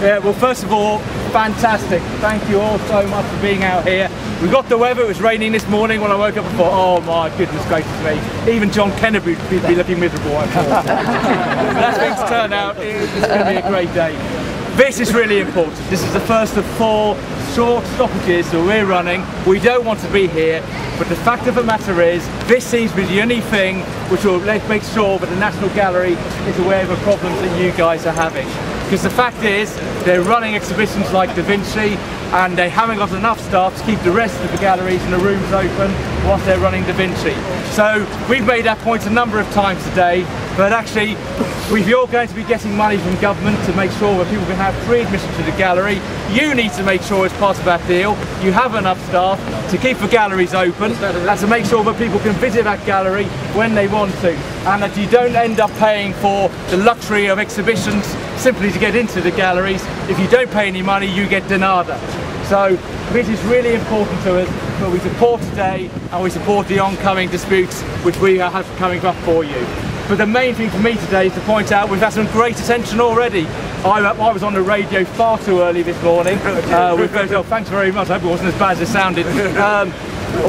Yeah, well, first of all, fantastic. Thank you all so much for being out here. We got the weather. It was raining this morning when I woke up and thought, oh my goodness gracious me. Even John Kennedy would be looking miserable, I thought. But as things turn out, it's going to be a great day. This is really important. This is the first of 4 short stoppages that we're running. We don't want to be here, but the fact of the matter is, this seems to be the only thing which will make sure that the National Gallery is aware of the problems that you guys are having. Because the fact is, they're running exhibitions like Da Vinci, and they haven't got enough staff to keep the rest of the galleries and the rooms open whilst they're running Da Vinci. So we've made that point a number of times today, but actually you're going to be getting money from government to make sure that people can have free admission to the gallery. You need to make sure as part of that deal you have enough staff to keep the galleries open and to make sure that people can visit that gallery when they want to, and that you don't end up paying for the luxury of exhibitions simply to get into the galleries. If you don't pay any money, you get denied. So this is really important to us, but we support today and we support the oncoming disputes which we have coming up for you. But the main thing for me today is to point out we've had some great attention already. I was on the radio far too early this morning. Thanks very much. I hope it wasn't as bad as it sounded.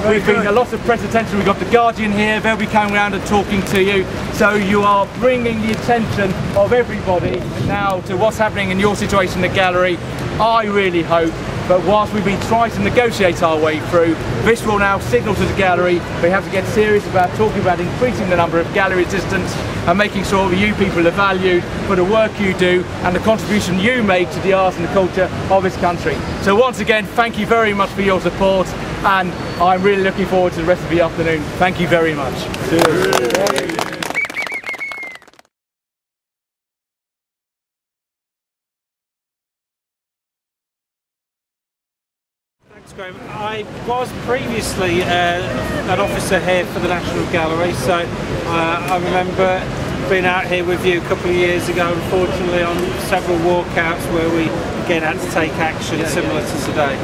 We've been a lot of press attention. We've got the Guardian here. They'll be coming around and talking to you. So you are bringing the attention of everybody now to what's happening in your situation in the gallery. I really hope that whilst we've been trying to negotiate our way through, this will now signal to the gallery we have to get serious about talking about increasing the number of gallery assistants and making sure that you people are valued for the work you do and the contribution you make to the arts and the culture of this country. So once again, thank you very much for your support, and I'm really looking forward to the rest of the afternoon. Thank you very much. Cheers. I was previously an officer here for the National Gallery, so I remember being out here with you a couple of years ago, unfortunately on several walkouts where we again had to take action similar to today.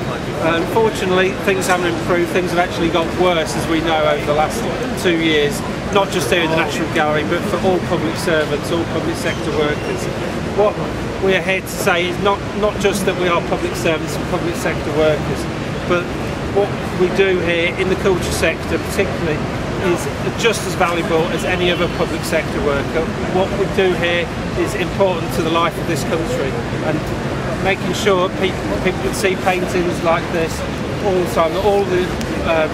Unfortunately, things haven't improved. Things have actually got worse, as we know, over the last 2 years, not just here in the National Gallery but for all public servants, all public sector workers. What we are here to say is not just that we are public servants and public sector workers, but what we do here in the culture sector particularly is just as valuable as any other public sector worker. What we do here is important to the life of this country, and making sure people can see paintings like this all the time, that all the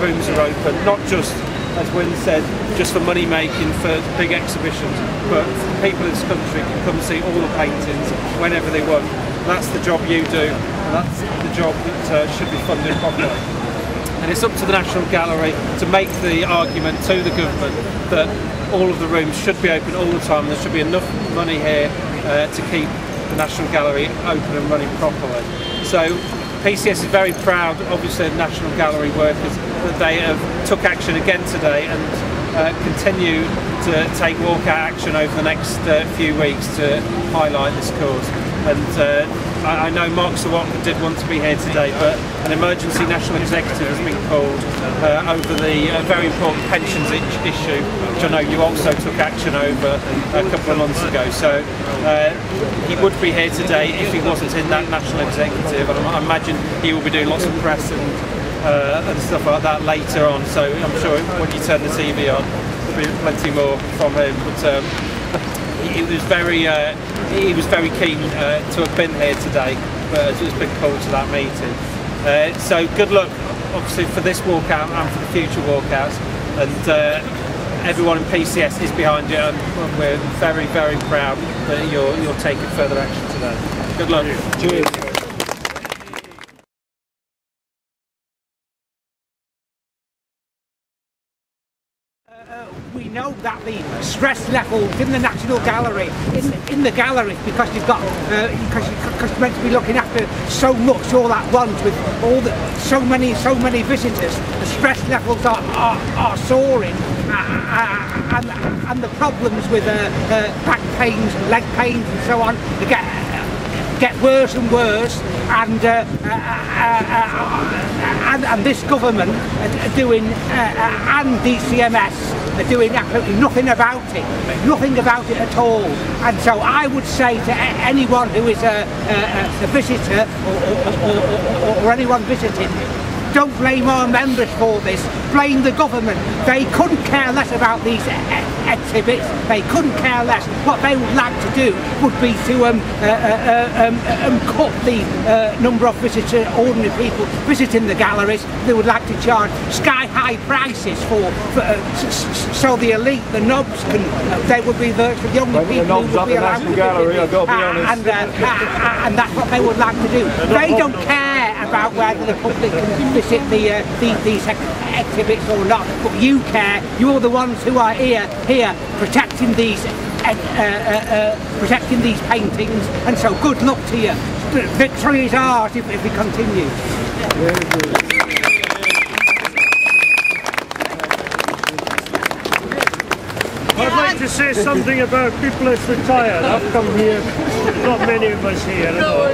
rooms are open, not just, as Wynne said, just for money making for big exhibitions, but people in this country can come and see all the paintings whenever they want. That's the job you do, and that's the job that should be funded properly. And it's up to the National Gallery to make the argument to the government that all of the rooms should be open all the time. There should be enough money here to keep the National Gallery open and running properly. So PCS is very proud, obviously, of National Gallery workers, that they have took action again today and continue to take walkout action over the next few weeks to highlight this cause. And I know Mark Sawaka did want to be here today, but an emergency national executive has been called over the very important pensions issue, which I know you also took action over a couple of months ago. So he would be here today if he wasn't in that national executive. I imagine he will be doing lots of press and stuff like that later on. So I'm sure when you turn the TV on, there'll be plenty more from him. But he was very keen to have been here today, but has been called to that meeting. So good luck, obviously, for this walkout and for the future walkouts. And everyone in PCS is behind you, and we're very, very proud that you're taking further action today. Good luck. Cheers. We know that the stress levels in the National Gallery, in the galleries, because you've got because you're meant to be looking after so much all at once with all the so many visitors. The stress levels are soaring, and the problems with back pains, leg pains, and so on. get worse and worse, and this government are doing and DCMS are doing absolutely nothing about it at all. And so I would say to anyone who is a visitor or anyone visiting, don't blame our members for this, blame the government. They couldn't care less about these exhibits, they couldn't care less. What they would like to do would be to cut the number of ordinary people visiting the galleries. They would like to charge sky-high prices so the elite, the knobs, they would be virtually the only people who would be allowed to visit. And that's what they would like to do. They don't care about whether the public can visit these exhibits or not, but you care. You're the ones who are here protecting these paintings, and so good luck to you. Victory is ours if we continue. I'd like to say something about people that's retired. I've come here, not many of us here at all,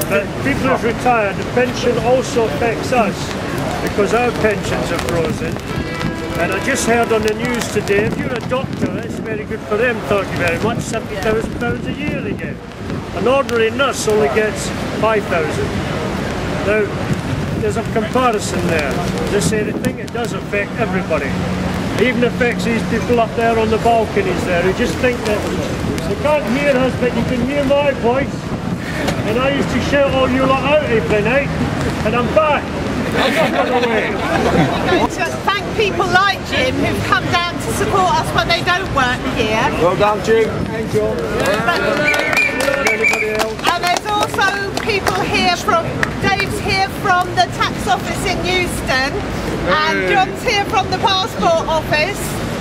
but people that's retired, the pension also affects us because our pensions are frozen. And I just heard on the news today, if you're a doctor, that's very good for them, thank you very much, £70,000 a year they get. An ordinary nurse only gets £5,000. Now, there's a comparison there. They say the thing it does affect everybody. It even affects these people up there on the balconies there who just think that they can't hear us, but you can hear my voice. And I used to shout all you lot out every night, and I'm back. I'm not going away. To thank people like Jim who've come down to support us when they don't work here. Well done, Jim. And John. And there's also people here Dave's here from the tax office in Euston, and John's here from the passport office,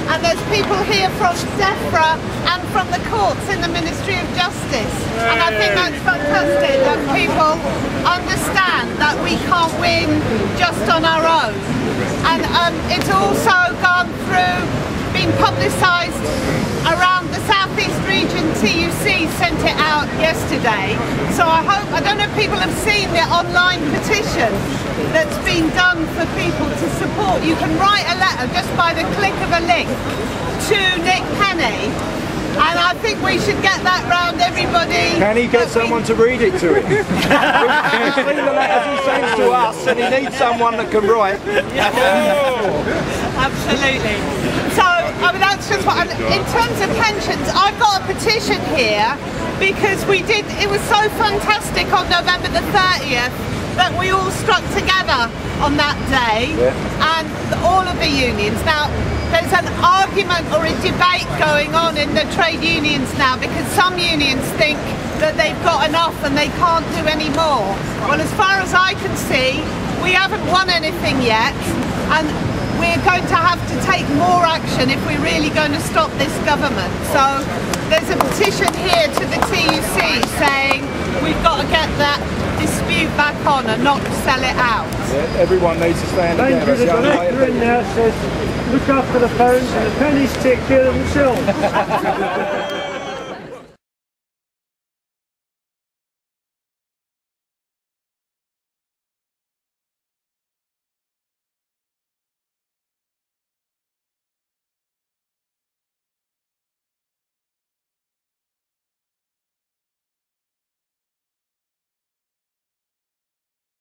and there's people here from DEFRA and from the courts in the Ministry of Justice. And I think that's fantastic that people understand that we can't win just on our own. And it's also gone through, been publicised around the South East region. TUC sent it out yesterday. So I don't know if people have seen the online petition that's been done for people to support. You can write a letter just by the click of a link to Nick Penny. And I think we should get that round everybody. Can he get someone to read it to him? We've seen the letters he sends to us, and he needs someone that can write. Absolutely. So, I mean, that's just what, in terms of pensions, I've got a petition here because it was so fantastic on November the 30th that we all struck together on that day, and all of the unions. Now, there's an argument or a debate going on in the trade unions now because some unions think that they've got enough and they can't do any more. Well, as far as I can see, we haven't won anything yet, and we're going to have to take more action if we're really going to stop this government. So there's a petition here to the TUC saying we've got to get that dispute back on and not sell it out. Yeah, everyone needs to stand together. Thank you. The director in there says, look after the pounds and the pennies take care of themselves.